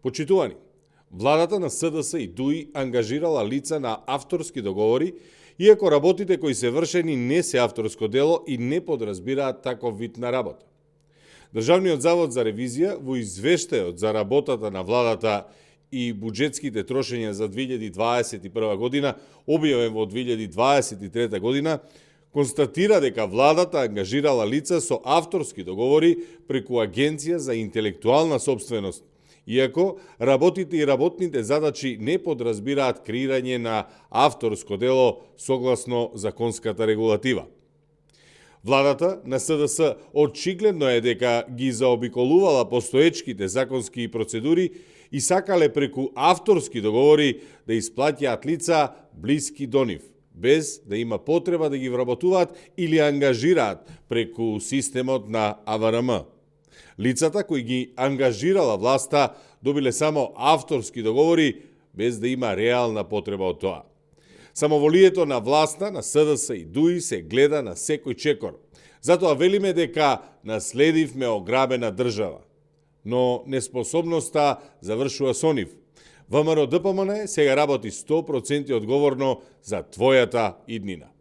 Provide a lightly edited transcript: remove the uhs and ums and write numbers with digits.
Почитувани, владата на СДС и ДУИ ангажирала лица на авторски договори, иако работите кои се вршени не се авторско дело и не подразбираат таков вид на работа. Државниот завод за ревизија во извештајот за работата на владата и буџетските трошења за 2021 година, објавен во 2023 година, констатира дека владата ангажирала лица со авторски договори преку Агенција за интелектуална собственост, иако работите и работните задачи не подразбираат креирање на авторско дело согласно законската регулатива. Владата на СДС очигледно е дека ги заобиколувала постоечките законски процедури и сакале преку авторски договори да исплатјаат лица блиски до нив, без да има потреба да ги вработуваат или ангажираат преку системот на АВРМ. Лицата кои ги ангажирала власта добиле само авторски договори без да има реална потреба од тоа. Самоволието на власта, на СДС и ДУИ се гледа на секој чекор. Затоа велиме дека наследивме ограбена држава. Но неспособноста завршува со нив. ВМРО ДПМН сега работи 100% одговорно за твојата иднина.